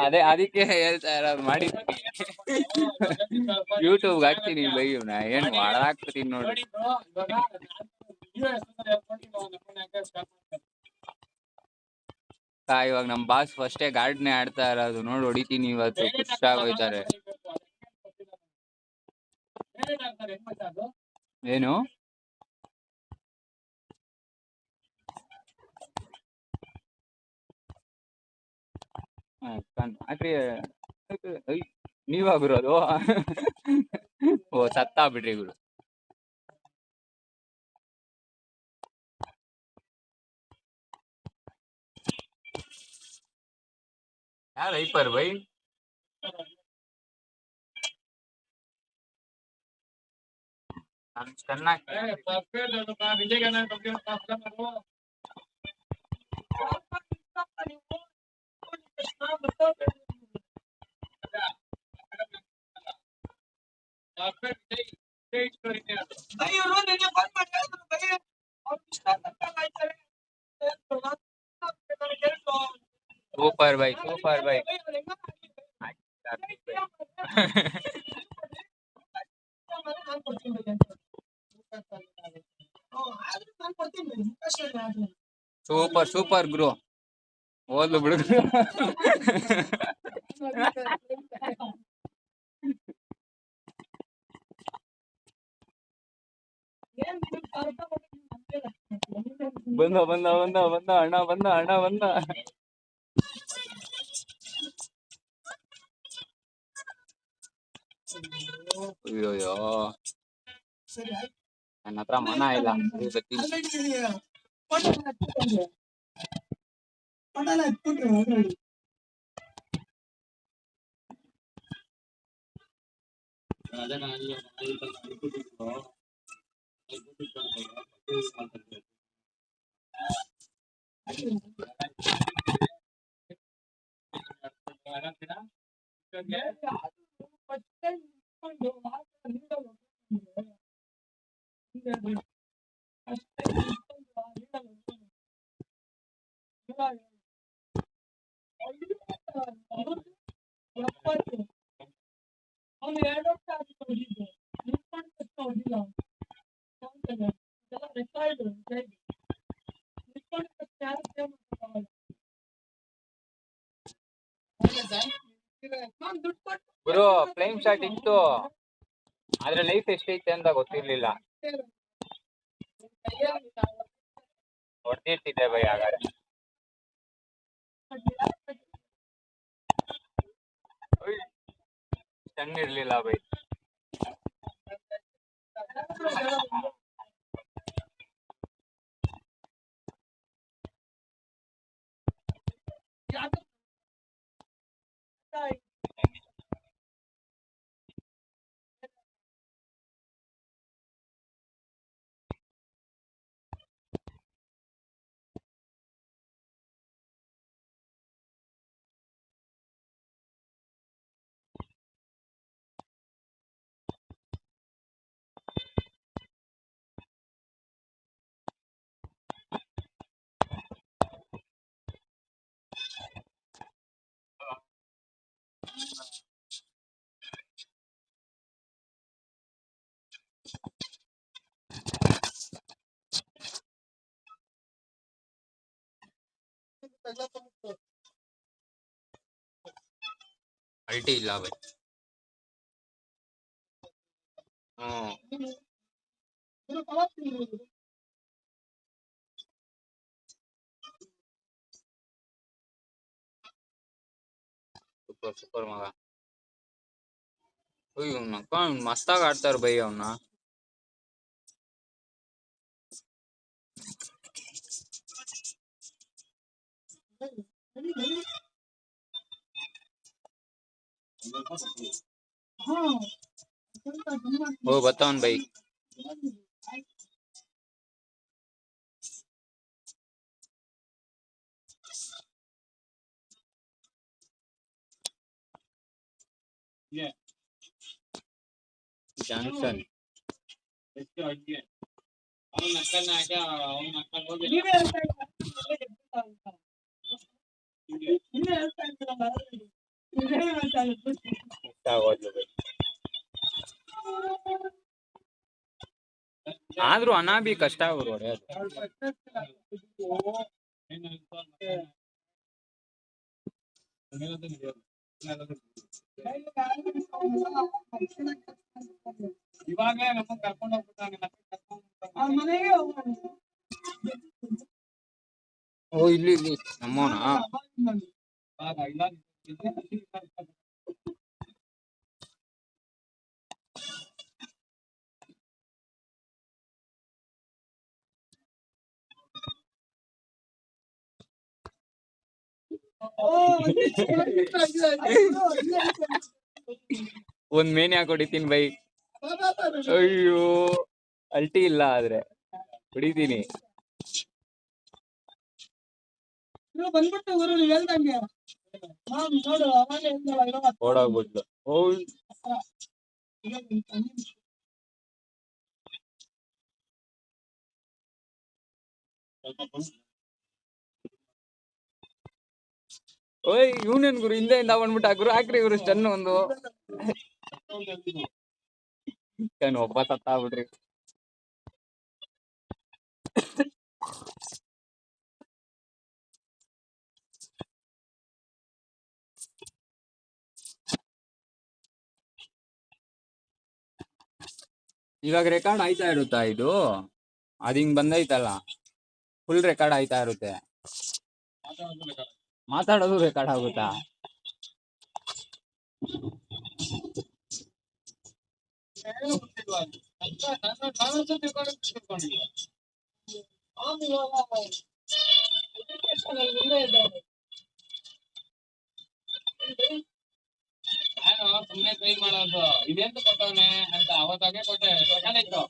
ಅದೇ ಅದಕ್ಕೆ ಹೇಳ್ತಾ ಇರೋದು ಮಾಡಿ ಯೂಟ್ಯೂಬ್ ಹಾಕ್ತೀನಿ ಬೈ ನಾ ಏನ್ ಹಾಕ್ತೀನಿ ನೋಡಿ. ಇವಾಗ ನಮ್ ಬಾಸ್ ಫಸ್ಟೇ ಗಾರ್ಡ್ನೇ ಆಡ್ತಾ ಇರೋದು ನೋಡಿ, ಹೊಡಿತೀನಿ ಇವತ್ತು ಖುಷಿಯಾಗೋಯ್ತಾರೆ. ಏನು ಹಾಕ್ರಿ ನೀವಾಗ ಗುರು ಅದು ಓ ಸತ್ತಾ ಬಿಡ್ರಿ ಗುರು. ಯಾರು ಐಪರ್ ಬೈ? ಚೆನ್ನಾಗಿ ಸೂಪರ್ ಬೈ, ಸೂಪರ್ ಬೈ. ಸೂಪರ್ ಸೂಪರ್ ಗುರು, ಓದ್ಲು ಬಿಡು. ಬಂದ ಬಂದ ಬಂದ ಬಂದ ಅಣ್ಣ ಬಂದ, ಅಣ್ಣ ಬಂದ. ಅಯ್ಯೋಯ್ಯೋ ನನ್ನ ಹತ್ರ ಮನ ಇಲ್ಲ. ಗುರು ಫ್ಲೈಮ್ ಶಾಟ್ ಇತ್ತು, ಆದ್ರೆ ಲೈಫ್ ಎಷ್ಟೈತೆ ಅಂತ ಗೊತ್ತಿರ್ಲಿಲ್ಲ. ಹೊಡೆದಿರ್ತಿದ್ದೆ ಬೈ ಹಾಗಾದ್ರೆ. ಚೆನ್ನಾಗಿರ್ಲಿಲ್ಲ ಬೈ. ಅಲ್ಟಿ ಇಲ್ಲ ಬೈ. ಸೂಪರ್ ಸೂಪರ್ ಮಗ. ಮಸ್ತಾಗ ಆಡ್ತಾರ ಬೈ ಅವನ್ನ. ಓ ಬತ್ತವನ್ ಬೈ. ಜಾನ್ಸನ್ ಆದ್ರೂ ಅನಾಬಿ ಕಷ್ಟ ಅವರು ಹೊಡೆಯೋದು. ಇವಾಗಲೇ ನಮ್ಮನ್ನ ಕರ್ಕೊಂಡು ಹೋಗ್ಬಿಟ್ಟಾನೆ. ಓ ಇಲ್ಲಿ ಇಲ್ಲಿ ನಮ್ಮವನ. ಒಂದ್ ಮೇನ್ ಯಾಕೆ ಹೊಡಿತೀನಿ ಬೈ. ಅಯ್ಯೋ ಅಲ್ಟಿ ಇಲ್ಲ ಆದ್ರೆ ಹೊಡಿತೀನಿ. ಬಂದ್ಬಿಟ್ಟು ಊರು ಹೇಳ್ದಂಗೆ ನೋಡು ಓಡಾಗ್ಬಿಟ್ಲು. ಓಯ್ ಯೂನಿಯನ್ ಗುರು ಹಿಂದೆಯಿಂದ ಬಂದ್ಬಿಟ್ಟು ಗುರು ಹಾಕ್ರಿ ಗುರು ಸ್ಟನ್ ಒಂದು. ಒಬ್ಬ ಸತ್ತಾಗ್ಬಿಡ್ರಿ. ಇವಾಗ ರೆಕಾರ್ಡ್ ಆಯ್ತಾ ಇರುತ್ತಾ ಇದು? ಅದ್ ಹಿಂಗ್ ಬಂದೈತಲ್ಲ, ಫುಲ್ ರೆಕಾರ್ಡ್ ಆಯ್ತಾ ಇರುತ್ತೆ. ಮಾತಾಡೋದು ರೆಕಾರ್ಡ್ ಆಗುತ್ತಾ? ನಾನು ಸುಮ್ಮನೆ ಟ್ರೈ ಮಾಡೋದು. ಇದೆಂತ ಕೊಟ್ಟವನೆ ಅಂತ ಅವತ್ತಾಗೆ ಕೊಟ್ಟೆ. ಇತ್ತು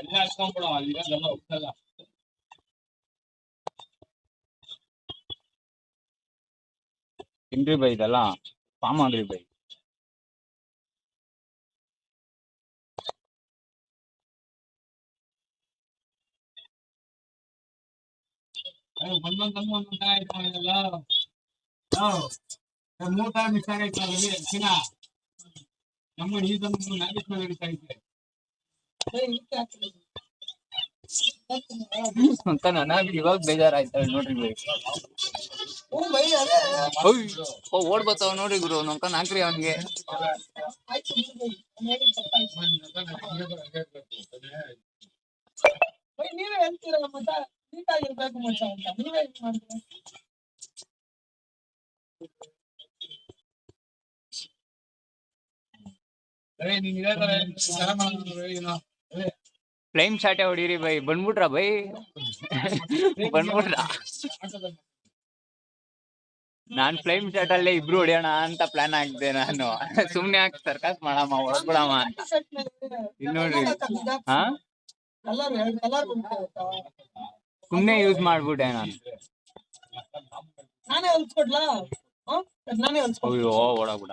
ಎಲ್ಲ ಹಾಕ್ಕೊಂಡ್ಬಿಡೋ ಅಲ್ಲಿರೋದೆಲ್ಲ ಹೋಗ್ತಲ್ಲ. ತಿನ್ರಿ ಬೈ ಇದೆಲ್ಲ ಫಾರ್ಮ್ ಆಗ್ರಿ ಬೈ. ಒಂದೊಂದು ಮೂರ್ ತರ ಮಿಸ್ ಆಗೈತೆ ಚಿನ್ನ. ನಮ್ಮ ಈದೊಂದು ನಾಲ್ಕು ನಡೀತಾ ಐತೆ. ಇವಾಗ ಬೇಜಾರಾಯ್ತಾಳೆ ನೋಡ್ರಿ ಬೈ. ಓಡ್ ಬರ್ತಾವ ನೋಡ್ರಿ ಗುರು ನಮ್ಕ ನಾಕ್ರಿ ಅವನ್ಗೆ. ನೀವೇ ಹೇಳ್ತೀರಲ್ಲ ಮತ್ತ ನೀಟಾಗಿರ್ಬೇಕು ಮಚ್ಚ ಅಂತ ನೀವೇ ಇದು ಮಾಡ್ತೀರ. ಫ್ಲೇಮ್ ಶಾಟೆ ಹೊಡೀರಿ ಬೈ. ಬಂದ್ಬಿಟ್ರ ಬೈ? ಬಂದ್ಬಿಟ್ರ? ನಾನ್ ಫ್ಲೇಮ್ ಶಾಟ್ ಅಲ್ಲೇ ಇಬ್ರು ಹೊಡಿಯೋಣ ಅಂತ ಪ್ಲಾನ್ ಹಾಕ್ದೆ ನಾನು. ಸುಮ್ನೆ ಹಾಕಿ ಸರ್ಕಸ್ ಮಾಡಮ್ಮ ಹೊಡ್ಬಿಡಮ್ಮ ಅಂತ. ಇಲ್ಲಿ ನೋಡ್ರಿ ಹಾ ಸುಮ್ನೆ ಯೂಸ್ ಮಾಡ್ಬಿಟ್ಟೆ ನಾನು. ನಾನೇ ಹೊಲ್ಸ್ಕೊಡ್ಲಾ? ನಾನೇ ಹೊಲ್ಸ್ಕೊಡ್. ಅಯ್ಯೋ ಓಡಾಗ್ಬಿಡ.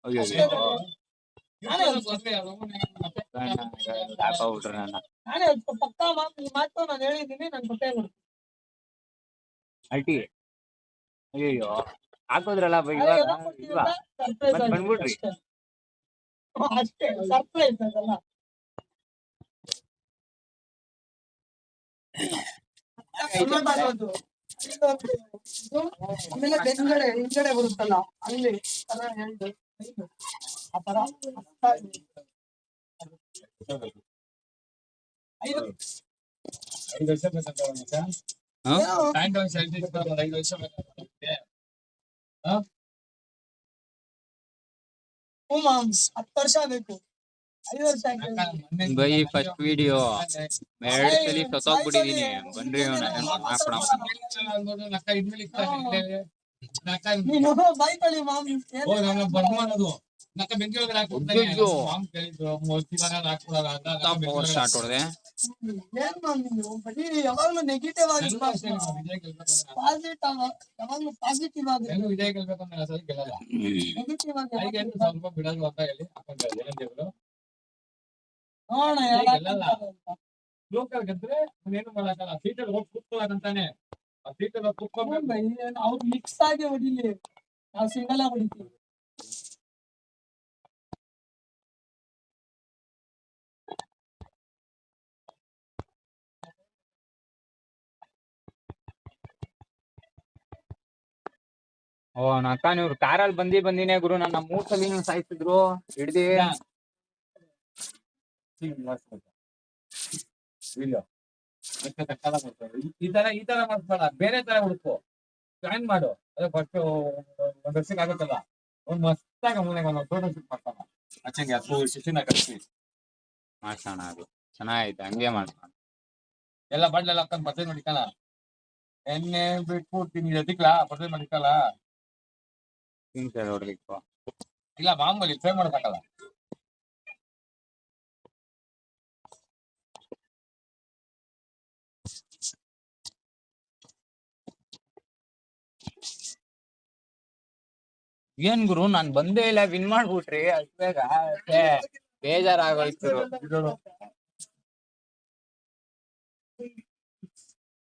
ಅಯ್ಯೋ ಹಾಕೋಬಿಟ್ರೆ ನನ್ನ ನಾನೇ ಪಕ್ಕಾ ಮಾತು ನಾನು ಹೇಳಿದ್ದೀನಿ. ನನ್ ಗೊತ್ತೇ ಅಲ್ಟಿ. ಅಯ್ಯೋ ಹಾಕೋದ್ರಲ್ಲ ಇವಾಗ ಇಲ್ವಾ ಮತ್ ಬಂದ್ಬಿಡ್ರಿ. ಅಷ್ಟೇ ಸರ್ಪ್ರೈಸ್ ಅದಲ್ಲ. ಆಮೇಲೆ ಹಿಂಗಡೆ ಬರುತ್ತಲ್ಲ ಅಲ್ಲಿ ಆ ತರ 5 ವರ್ಷ ಬೇಕಾಗುತ್ತೆ. 5 ವರ್ಷ ಬೇಕಾಗುತ್ತೆ. 10 ವರ್ಷ ಬೇಕು. 5 ವರ್ಷ ಬೈ ಫಸ್ಟ್ ವಿಡಿಯೋ 2 ಸಲ ಸತ್ತೋಗ್ಬಿಟ್ಟಿದೀನಿ. ಬನ್ರಿ ನೀನು ಬಾಯ್ಕೊಳ್ಳಿ ಮಾಮ್. ಬರ್ಮಾನದು ನಕ್ಕ ಬೆಂಗಳೂರಲ್ಲಿ ಅಯ್ಯಯ್ಯೋ. ಮಾಮ್ ಕೇಳಿದ್ರು ಶಿವನ ಹಾಕ್ಕೊಡಲ್ಲ ಅಂತ ನಕ್ಕ ಬೆಂಗಳೂರಲ್ಲಿ ಶಾಟ್ ಹೊಡೆದೆ. ಏನ್ ಮಾಡ್ಲಿ ಬರೀ ಯಾವಾಗ್ಲೂ ನೆಗೆಟಿವ್ ಆಗಿ ನನಗೂ ಅಷ್ಟೇ ನಾನು ವಿಜಯ್ ಗೆಲ್ಬೇಕು ಅಂದ್ರೆ ಪಾಸಿಟಿವ್ ಯಾವಾಗ್ಲೂ ಪಾಸಿಟಿವ್ ಆಗಿ ನನಗೂ ವಿಜಯ್ ಗೆಲ್ಬೇಕು ಅಂದ್ರೆ ಸರಿ ಗೆಲ್ಲಲ್ಲ ನೆಗೆಟಿವ್ ಆಗಿ ಅದಕ್ಕೆ ಯಾವಾಗ್ಲೂ ಸ್ವಲ್ಪ ಬಿಡೋದು ಅಂತ ಹೇಳಿ ಹಾಕೊಂಡ್ರೆ ಏನಂತೇವ್ರು ನೋಡೋಣ ವಿಜಯ್ ಯಾರು ಗೆಲ್ಲಲ್ಲ. ಹಾಕ್ತಾರೆ ಅಂತ. ಲೋಕಲ್ ಗೆದ್ರೆ ಏನು ಮಾಡಕ್ಕಲ್ಲ ಸೀಟಲ್ಲಿ ಹೋಗಿ ಕೂತ್ಕೊಳ್ಳೋದಂತಾನೆ ಆ ಸೀಟಲ್ಲಿ ಹೋಗಿ ಹ್ಮ್ ಕೂತ್ಕೊಬೇಕು ಬೈ, ಅವ್ರು ಮಿಕ್ಸ್ ಆಗಿ ಹೊಡಿಲಿ, ನಾವು ಸಿಂಗಲ್ ಆಗಿ ಹೊಡಿತೀವಿ. ಓ ನಕ್ಕ ಇವ್ರು ಕಾರಲ್ಲಿ ಬಂದಿನೇ ಗುರು ನನ್ನ 3 ಸಲ ಸಾಯ್ತಿದ್ರು ಹಿಡ್ದಿ. ವಿಡಿಯೋ ಈ ತರ ಮಾಡ್ಬೇಡ, ಬೇರೆ ತರ ಹುಡುಕು, ಪ್ಲಾನ್ ಮಾಡು. ಅದೇ ಫಸ್ಟ್ ಒಂದ್ ವರ್ಷಕ್ಕೆ ಆಗುತ್ತಲ್ಲ, ಒಂದ್ ಮಸ್ತಾಗ ಮೂಲೆಗೆ ಒಂದು ಫೋಟೋ ಶೂಟ್ ಮಾಡ್ತಾನ ಅಚ್ಚಂಗೆ ಅದು ಶಿಶಿನ ಕಳಿಸಿ ಮಾಡ್ಸೋಣ, ಅದು ಚೆನ್ನಾಗೈತೆ, ಹಂಗೆ ಮಾಡ್ಸೋಣ. ಎಲ್ಲ ಬಂಡ್ಲೆಲ್ಲ ಹಾಕೊಂಡ್ ಪರ್ಚೇಸ್ ಮಾಡಿಕಲ್ಲ, ಎಣ್ಣೆ ಬಿಟ್ಬಿಡ್ತೀನಿ ಎದಿಕ್ಲಾ ಪರ್ಚೇಸ್ ಮಾಡಿಕಲ್ಲ. ಹೊಡ್ಲಿಕ್ಕೆ ಇಲ್ಲ ಮಾಮೂಲಿ ಫ್ರೈ ಮಾಡೋದಕ್ಕಲ್ಲ. ಏನ್ ಗುರು ನಾನ್ ಬಂದೇ ಇಲ್ಲ, ವಿನ್ ಮಾಡ್ಬಿಟ್ರಿ ಅಷ್ಟ್ ಬೇಗ. ಬೇಜಾರಾಗೋಯ್ತು.